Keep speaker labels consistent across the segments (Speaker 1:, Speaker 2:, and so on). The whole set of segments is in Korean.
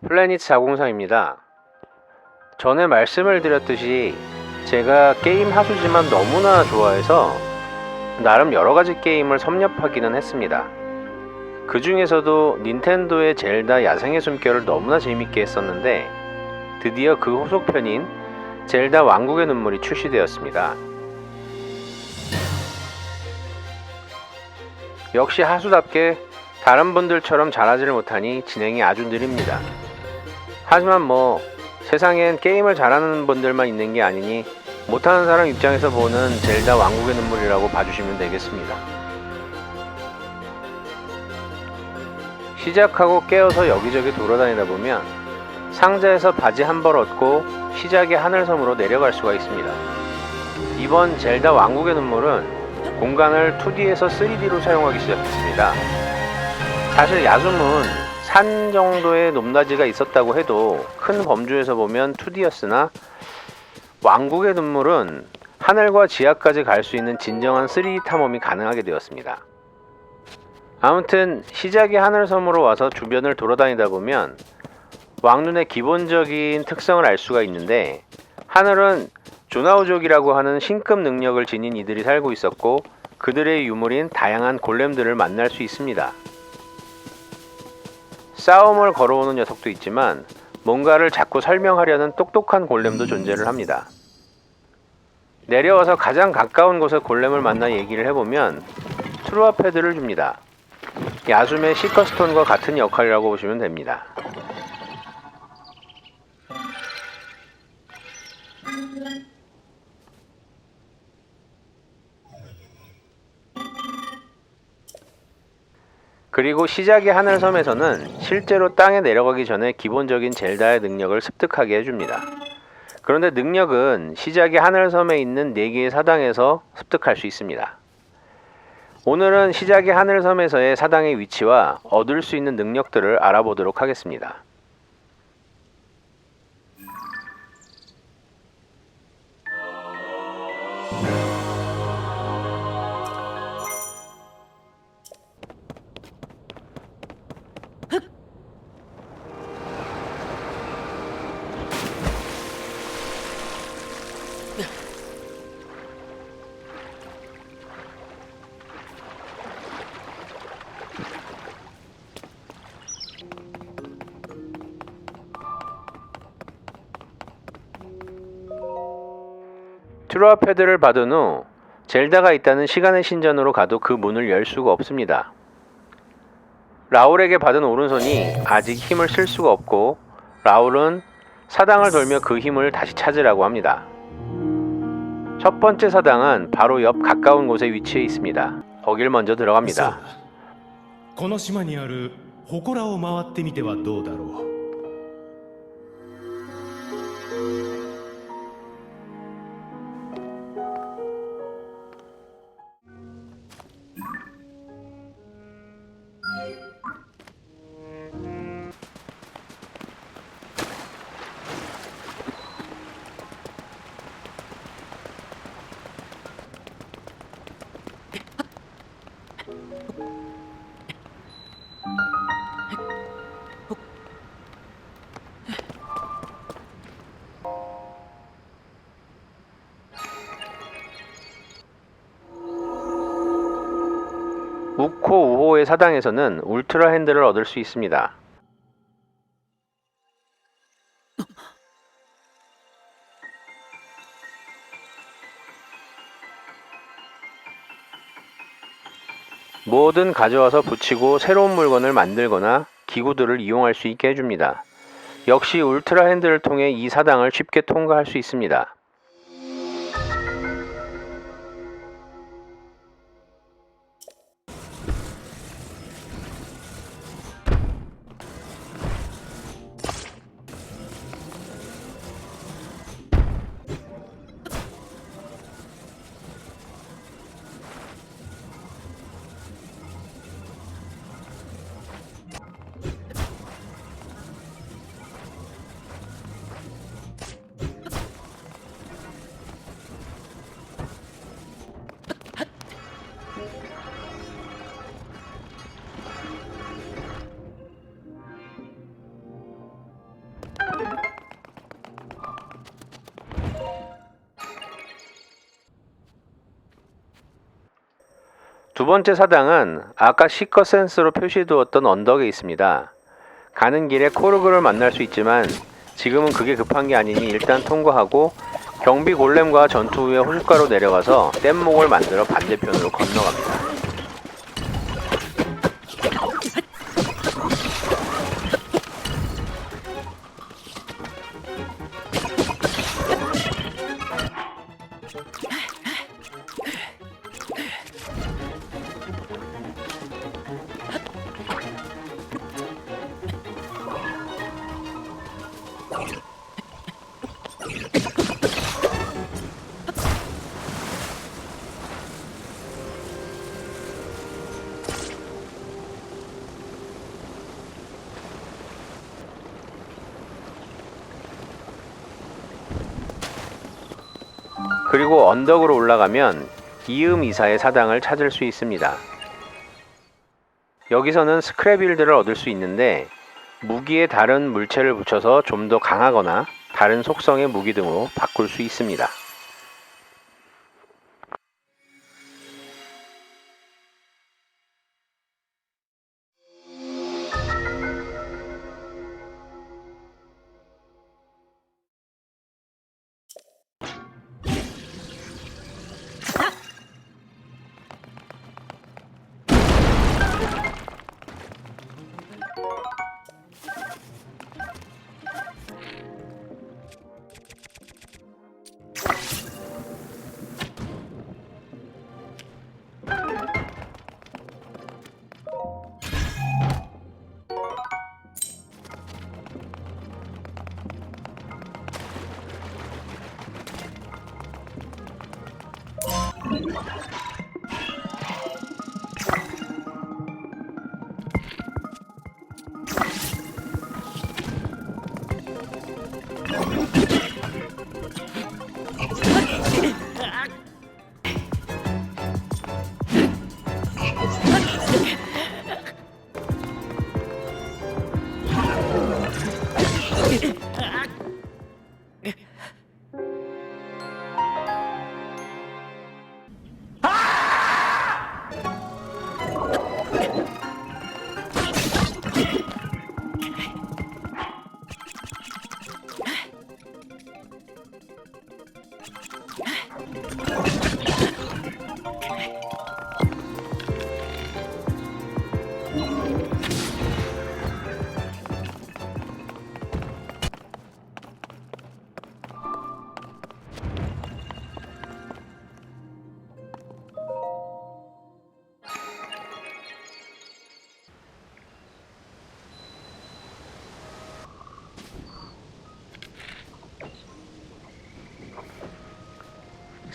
Speaker 1: 플래닛 404입니다. 전에 말씀을 드렸듯이 제가 게임 하수지만 너무나 좋아해서 나름 여러가지 게임을 섭렵하기는 했습니다. 그 중에서도 닌텐도의 젤다 야생의 숨결을 너무나 재밌게 했었는데 드디어 그 후속편인 젤다 왕국의 눈물이 출시되었습니다. 역시 하수답게 다른 분들처럼 잘하지를 못하니 진행이 아주 느립니다. 하지만 세상엔 게임을 잘하는 분들만 있는 게 아니니 못하는 사람 입장에서 보는 젤다 왕국의 눈물이라고 봐주시면 되겠습니다. 시작하고 깨어서 여기저기 돌아다니다 보면 상자에서 바지 한 벌 얻고 시작의 하늘섬으로 내려갈 수가 있습니다. 이번 젤다 왕국의 눈물은 공간을 2D에서 3D로 사용하기 시작했습니다. 사실 야숨은 산 정도의 높낮이가 있었다고 해도 큰 범주에서 보면 2D였으나 왕국의 눈물은 하늘과 지하까지 갈 수 있는 진정한 3D 탐험이 가능하게 되었습니다. 아무튼 시작의 하늘섬으로 와서 주변을 돌아다니다 보면 왕눈의 기본적인 특성을 알 수가 있는데 하늘은 조나우족이라고 하는 신급 능력을 지닌 이들이 살고 있었고 그들의 유물인 다양한 골렘들을 만날 수 있습니다. 싸움을 걸어오는 녀석도 있지만 뭔가를 자꾸 설명하려는 똑똑한 골렘도 존재를 합니다. 내려와서 가장 가까운 곳에 골렘을 만나 얘기를 해보면 트루아 패드를 줍니다. 야숨의 시커스톤과 같은 역할이라고 보시면 됩니다. 그리고 시작의 하늘섬에서는 실제로 땅에 내려가기 전에 기본적인 젤다의 능력을 습득하게 해줍니다. 그런데 능력은 시작의 하늘섬에 있는 4개의 사당에서 습득할 수 있습니다. 오늘은 시작의 하늘섬에서의 사당의 위치와 얻을 수 있는 능력들을 알아보도록 하겠습니다. 트루아 패드를 받은 후 젤다가 있다는 시간의 신전으로 가도 그 문을 열 수가 없습니다. 라울에게 받은 오른손이 아직 힘을 쓸 수가 없고 라울은 사당을 돌며 그 힘을 다시 찾으라고 합니다. 첫 번째 사당은 바로 옆 가까운 곳에 위치해 있습니다. 거길 먼저 들어갑니다.
Speaker 2: この島にある祠を回ってみてはどうだろう。
Speaker 1: 우코 우호의 사당에서는 울트라 핸들을 얻을 수 있습니다. 뭐든 가져와서 붙이고 새로운 물건을 만들거나 기구들을 이용할 수 있게 해줍니다. 역시 울트라 핸들을 통해 이 사당을 쉽게 통과할 수 있습니다. 두 번째 사당은 아까 시커 센스로 표시해두었던 언덕에 있습니다. 가는 길에 코르그를 만날 수 있지만 지금은 그게 급한 게 아니니 일단 통과하고 경비 골렘과 전투 후에 호숫가로 내려가서 뗏목을 만들어 반대편으로 건너갑니다. 그리고 언덕으로 올라가면 이음이사의 사당을 찾을 수 있습니다. 여기서는 스크랩빌드를 얻을 수 있는데 무기에 다른 물체를 붙여서 좀 더 강하거나 다른 속성의 무기 등으로 바꿀 수 있습니다.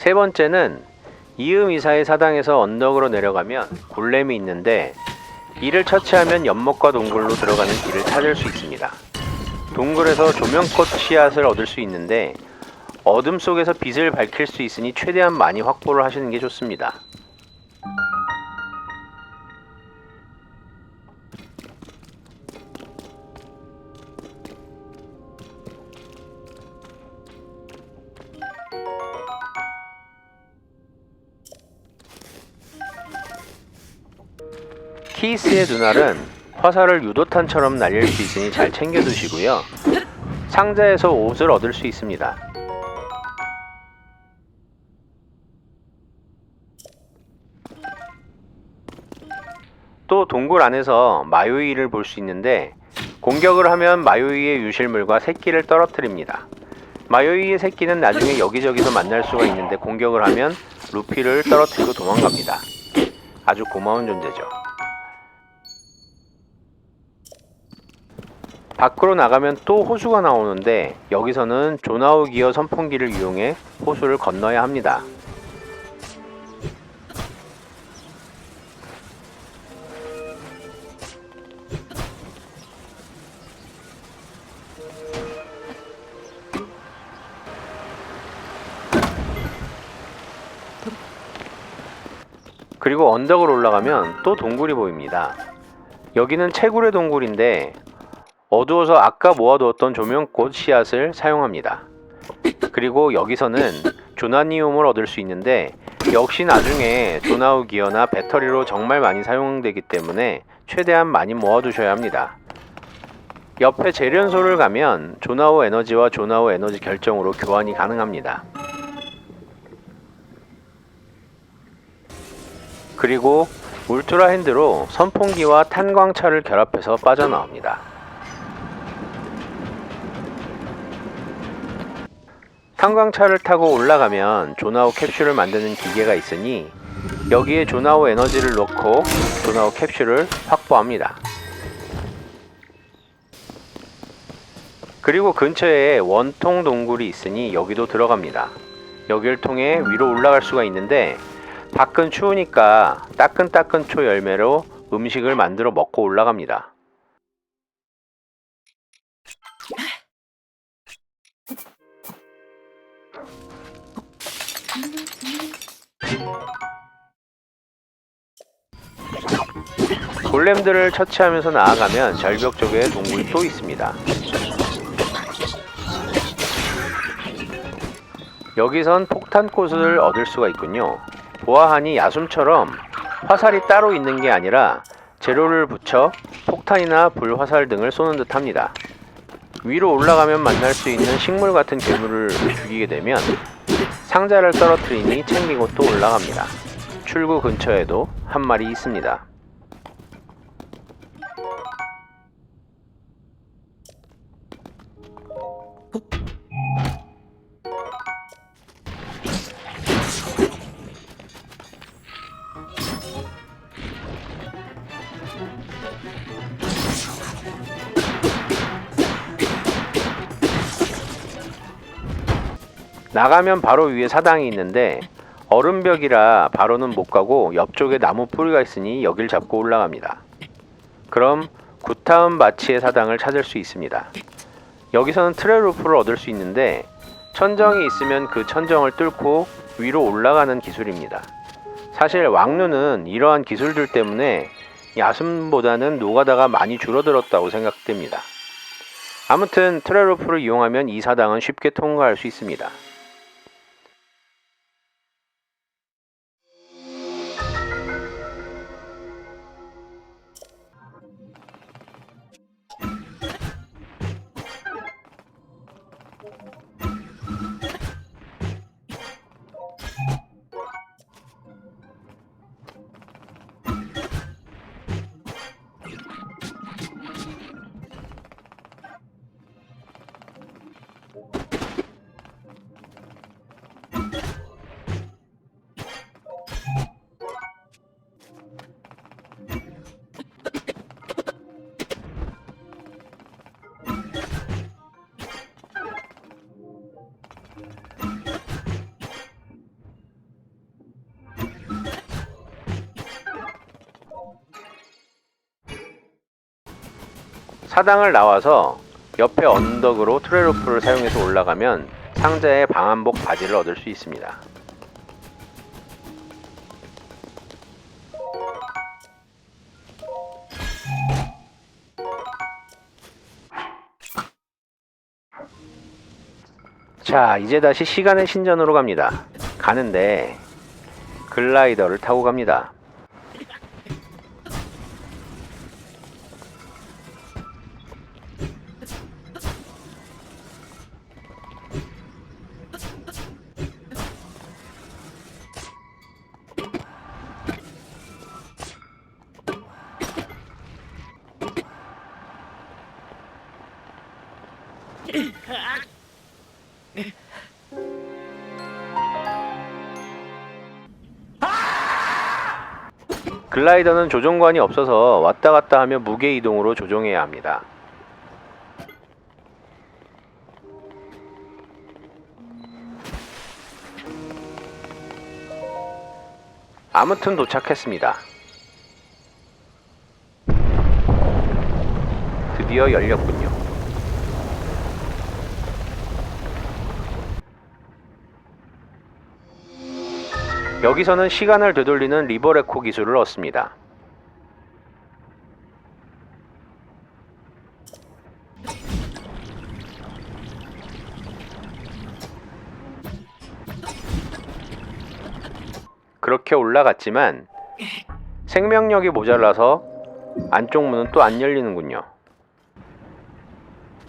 Speaker 1: 세 번째는 이음이사의 사당에서 언덕으로 내려가면 골렘이 있는데 이를 처치하면 연못과 동굴로 들어가는 길을 찾을 수 있습니다. 동굴에서 조명꽃 씨앗을 얻을 수 있는데 어둠 속에서 빛을 밝힐 수 있으니 최대한 많이 확보를 하시는 게 좋습니다. 키스의 눈알은 화살을 유도탄처럼 날릴 수 있으니 잘 챙겨두시고요. 상자에서 옷을 얻을 수 있습니다. 또 동굴 안에서 마요이를 볼 수 있는데 공격을 하면 마요이의 유실물과 새끼를 떨어뜨립니다. 마요이의 새끼는 나중에 여기저기서 만날 수가 있는데 공격을 하면 루피를 떨어뜨리고 도망갑니다. 아주 고마운 존재죠. 밖으로 나가면 또 호수가 나오는데 여기서는 조나우 기어 선풍기를 이용해 호수를 건너야 합니다. 그리고 언덕을 올라가면 또 동굴이 보입니다. 여기는 채굴의 동굴인데 어두워서 아까 모아두었던 조명꽃 씨앗을 사용합니다. 그리고 여기서는 조나니움을 얻을 수 있는데 역시 나중에 조나우 기어나 배터리로 정말 많이 사용되기 때문에 최대한 많이 모아두셔야 합니다. 옆에 재련소를 가면 조나우 에너지와 조나우 에너지 결정으로 교환이 가능합니다. 그리고 울트라 핸드로 선풍기와 탄광차를 결합해서 빠져나옵니다. 탄광차를 타고 올라가면 조나우 캡슐을 만드는 기계가 있으니 여기에 조나우 에너지를 넣고 조나우 캡슐을 확보합니다. 그리고 근처에 원통 동굴이 있으니 여기도 들어갑니다. 여기를 통해 위로 올라갈 수가 있는데 밖은 추우니까 따끈따끈 초 열매로 음식을 만들어 먹고 올라갑니다. 골렘들을 처치하면서 나아가면 절벽 쪽에 동굴이 또 있습니다. 여기선 폭탄꽃을 얻을 수가 있군요. 보아하니 야숨처럼 화살이 따로 있는 게 아니라 재료를 붙여 폭탄이나 불화살 등을 쏘는 듯 합니다. 위로 올라가면 만날 수 있는 식물 같은 괴물을 죽이게 되면 상자를 떨어뜨리니 챙기고 또 올라갑니다. 출구 근처에도 한 마리 있습니다. 나가면 바로 위에 사당이 있는데 얼음벽이라 바로는 못 가고 옆쪽에 나무 뿌리가 있으니 여길 잡고 올라갑니다. 그럼 구타운 마치의 사당을 찾을 수 있습니다. 여기서는 트레루프를 얻을 수 있는데 천정이 있으면 그 천정을 뚫고 위로 올라가는 기술입니다. 사실 왕루는 이러한 기술들 때문에 야숨보다는 노가다가 많이 줄어들었다고 생각됩니다. 아무튼 트레루프를 이용하면 이 사당은 쉽게 통과할 수 있습니다. 사당을 나와서 옆에 언덕으로 트레루프를 사용해서 올라가면 상자에 방한복 바지를 얻을 수 있습니다. 자, 이제 다시 시간의 신전으로 갑니다. 가는데 글라이더를 타고 갑니다. 글라이더는 조종관이 없어서 왔다 갔다 하며 무게 이동으로 조종해야 합니다. 아무튼 도착했습니다. 드디어 열렸군요. 여기서는 시간을 되돌리는 리버레코 기술을 얻습니다. 그렇게 올라갔지만 생명력이 모자라서 안쪽 문은 또 안 열리는군요.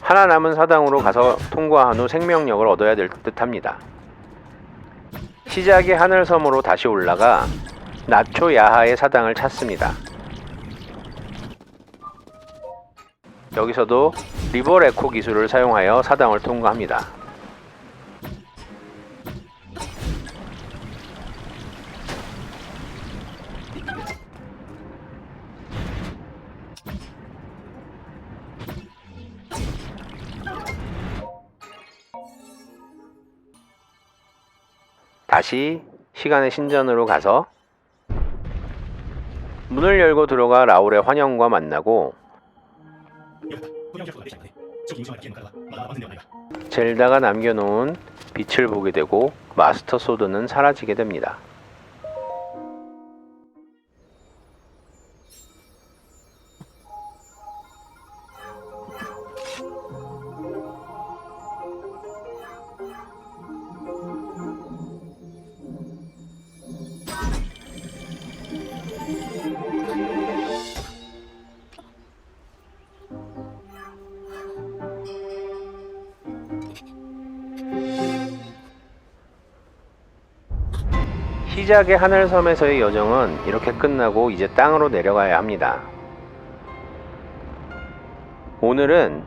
Speaker 1: 하나 남은 사당으로 가서 통과한 후 생명력을 얻어야 될 듯합니다. 시작의 하늘섬으로 다시 올라가 나초 야하의 사당을 찾습니다. 여기서도 리버 레코 기술을 사용하여 사당을 통과합니다. 다시 시간의 신전으로 가서 문을 열고 들어가 라울의 환영과 만나고 젤다가 남겨놓은 빛을 보게 되고 마스터 소드는 사라지게 됩니다. 시작의 하늘섬에서의 여정은 이렇게 끝나고 이제 땅으로 내려가야 합니다. 오늘은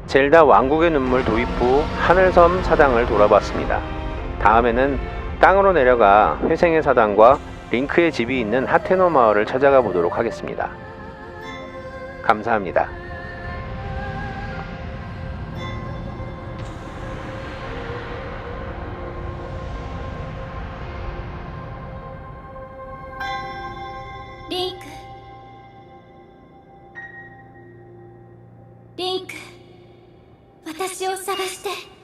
Speaker 1: 젤다 왕국의 눈물 도입 후 하늘섬 사당을 돌아봤습니다. 다음에는 땅으로 내려가 회생의 사당과 링크의 집이 있는 하테노 마을을 찾아가 보도록 하겠습니다. 감사합니다.
Speaker 3: リンク、私を探して。